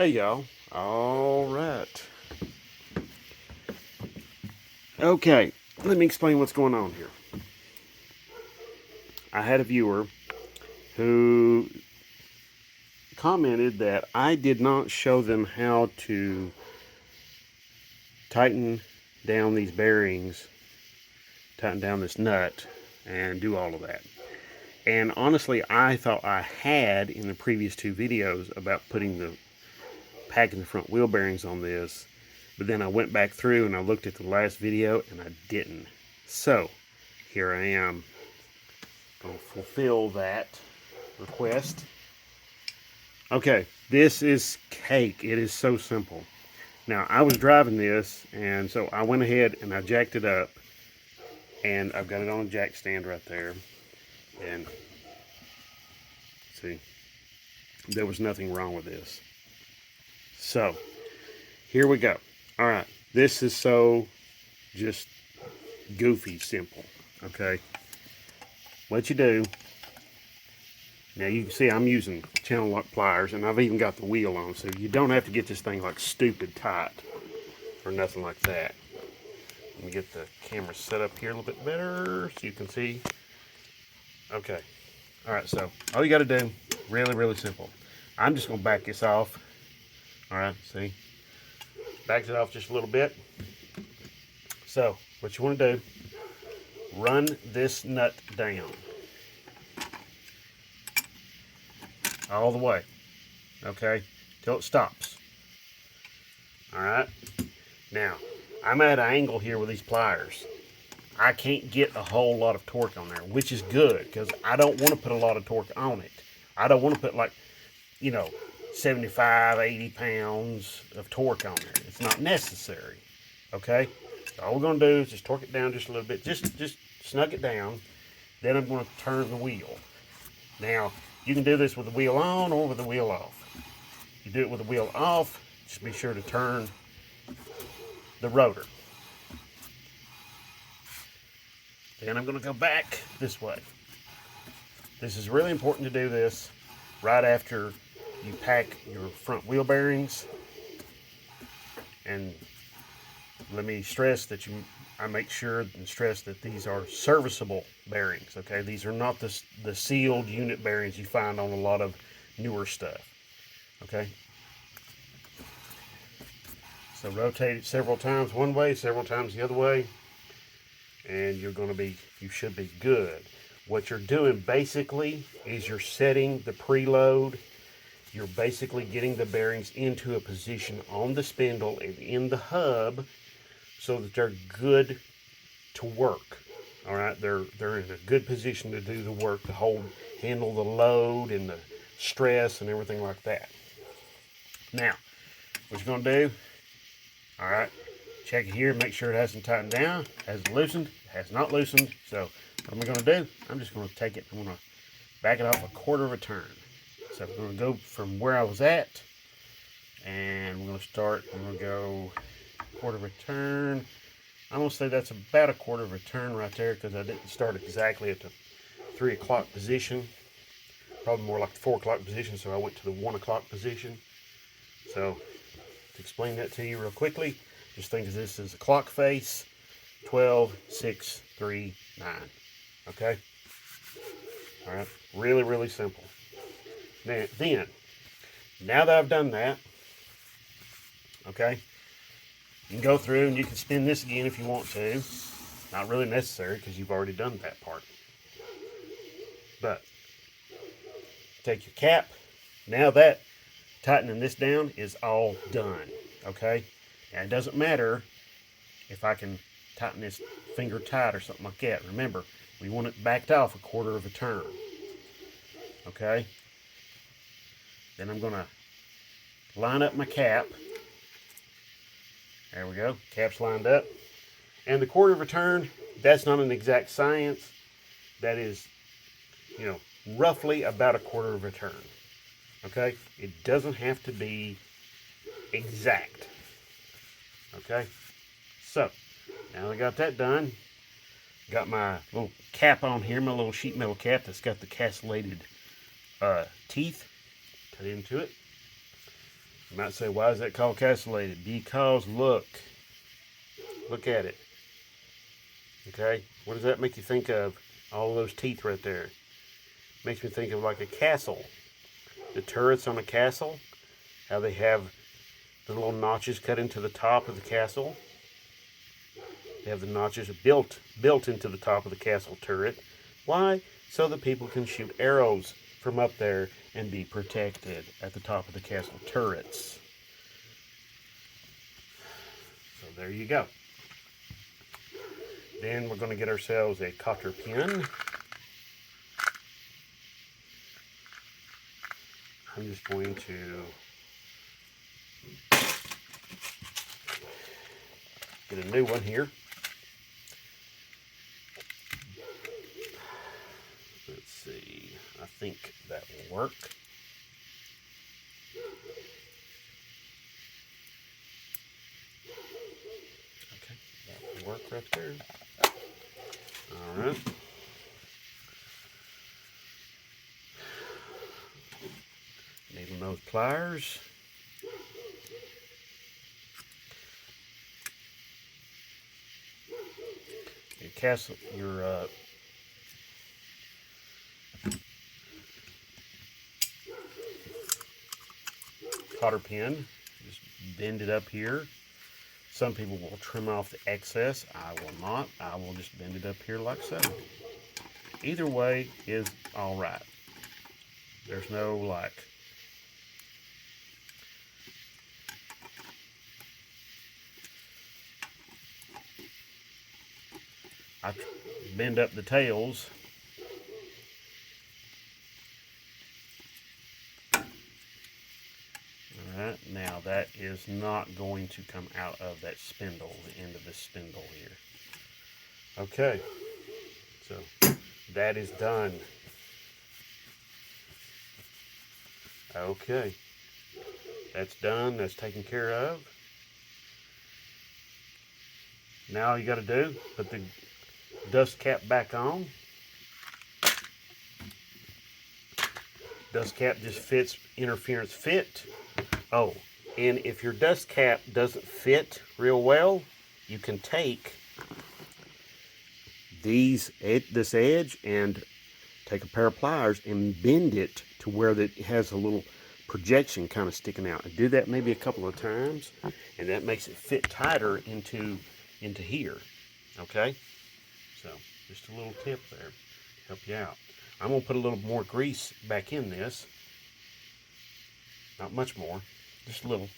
Hey y'all. All right. Okay, let me explain what's going on here. I had a viewer who commented that I did not show them how to tighten down these bearings, tighten down this nut, and do all of that. And honestly, I thought I had in the previous two videos about packing the front wheel bearings on this, but then I went back through and I looked at the last video and I didn't. So here I am. I'll fulfill that request. Okay, this is cake. It is so simple. Now, I was driving this, and so I went ahead and I jacked it up, and I've got it on a jack stand right there. And see, there was nothing wrong with this. So, here we go. All right, this is so just goofy simple, okay? What you do, now you can see I'm using channel lock pliers, and I've even got the wheel on, so you don't have to get this thing like stupid tight or nothing like that. Let me get the camera set up here a little bit better so you can see. Okay. All right, so all you got to do, really simple. I'm just going to back this off. All right, see? Backs it off just a little bit. So what you want to do, run this nut down all the way, okay, till it stops. All right. Now, I'm at an angle here with these pliers. I can't get a whole lot of torque on there, which is good because I don't want to put a lot of torque on it. I don't want to put like, 75, 80 pounds of torque on there. It's not necessary, okay? So all we're going to do is just torque it down just a little bit. Just snug it down. Then I'm going to turn the wheel. Now, you can do this with the wheel on or with the wheel off. You do it with the wheel off, just be sure to turn the rotor. Then I'm going to go back this way. This is really important to do this right after you pack your front wheel bearings. And let me stress that I make sure and stress that these are serviceable bearings, okay? These are not the sealed unit bearings you find on a lot of newer stuff, okay? So rotate it several times one way, several times the other way, and you should be good. What you're doing basically is you're setting the preload. You're basically getting the bearings into a position on the spindle and in the hub so that they're good to work. All right, they're in a good position to do the work, to handle the load and the stress and everything like that. Now, what you're going to do, all right, check it here, make sure it hasn't tightened down, hasn't loosened, has not loosened. So what am I going to do? I'm just going to take it, I'm going to back it off a quarter of a turn. So I'm going to go from where I was at, and we're going to go quarter of a turn. I'm going to say that's about a quarter of a turn right there because I didn't start exactly at the 3 o'clock position. Probably more like the 4 o'clock position, so I went to the 1 o'clock position. So to explain that to you real quickly, just think of this as a clock face, 12, 6, 3, 9. Okay? All right, really simple. Now that I've done that, okay, you can go through and you can spin this again if you want to. Not really necessary because you've already done that part. But take your cap. Now that tightening this down is all done, okay? Now it doesn't matter if I can tighten this finger tight or something like that. Remember, we want it backed off a quarter of a turn, okay? Then I'm going to line up my cap. There we go. Cap's lined up. And the quarter of a turn, that's not an exact science. That is, roughly about a quarter of a turn. Okay? It doesn't have to be exact. Okay? So, now I got that done. Got my little cap on here, my little sheet metal cap that's got the castellated teeth cut into it. You might say, why is that called castellated? Because look at it. Okay, what does that make you think of? All those teeth right there. Makes me think of like a castle. The turrets on a castle, how they have the little notches cut into the top of the castle. They have the notches built into the top of the castle turret. Why? So that people can shoot arrows from up there and be protected at the top of the castle turrets. So there you go. Then we're going to get ourselves a cotter pin. I'm just going to get a new one here. Let's see. I think that will work. Okay, that will work right there. All right. Needle nose pliers. Your cotter pin, just bend it up here. Some people will trim off the excess. I will not. I will just bend it up here like so. Either way is all right. There's no like I bend up the tails. Alright, now that is not going to come out of that spindle, the end of this spindle here. Okay, so that is done. Okay, that's done, that's taken care of. Now all you got to do, put the dust cap back on. Dust cap just fits interference fit. Oh, and if your dust cap doesn't fit real well, you can take this edge and take a pair of pliers and bend it to where it has a little projection kind of sticking out. And do that maybe a couple of times, and that makes it fit tighter into here. Okay, so just a little tip there to help you out. I'm going to put a little more grease back in this. Not much more, just a little.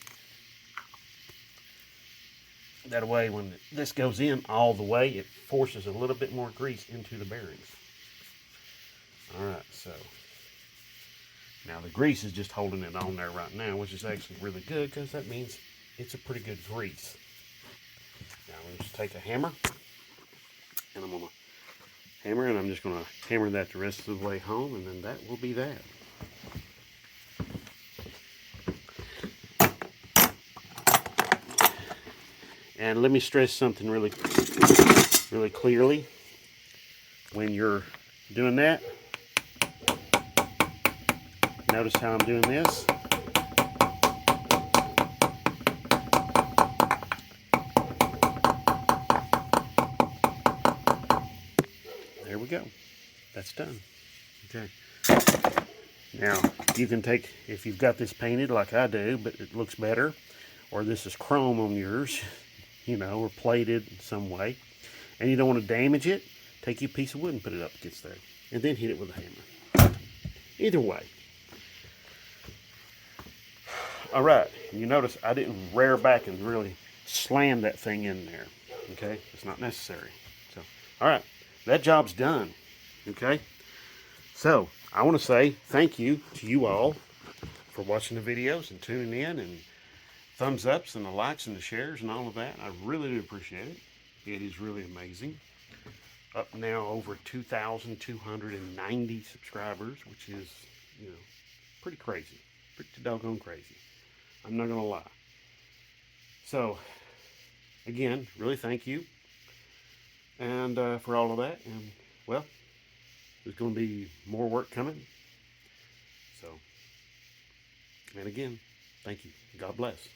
That way when this goes in all the way, it forces a little bit more grease into the bearings. Alright, so now the grease is just holding it on there right now, which is actually really good because that means it's a pretty good grease. Now I'm going to just take a hammer and I'm going to hammer, and I'm just going to hammer that the rest of the way home, and then that will be that. And let me stress something really clearly. When you're doing that, notice how I'm doing this. There we go. That's done. Okay. Now, you can take, if you've got this painted like I do, but it looks better, or this is chrome on yours, you know, or plated in some way, and you don't want to damage it, take your piece of wood and put it up against there, and then hit it with a hammer. Either way. All right, you notice I didn't rear back and really slam that thing in there. Okay, it's not necessary. So, all right, that job's done. Okay, so I want to say thank you to you all for watching the videos and tuning in, and thumbs ups and the likes and the shares and all of that. I really do appreciate it. It is really amazing. Up now over 2,290 subscribers, which is, you know, pretty crazy. Pretty doggone crazy. I'm not going to lie. So, again, really thank you. And for all of that. And, well, there's going to be more work coming. So, and again, Thank you. God bless.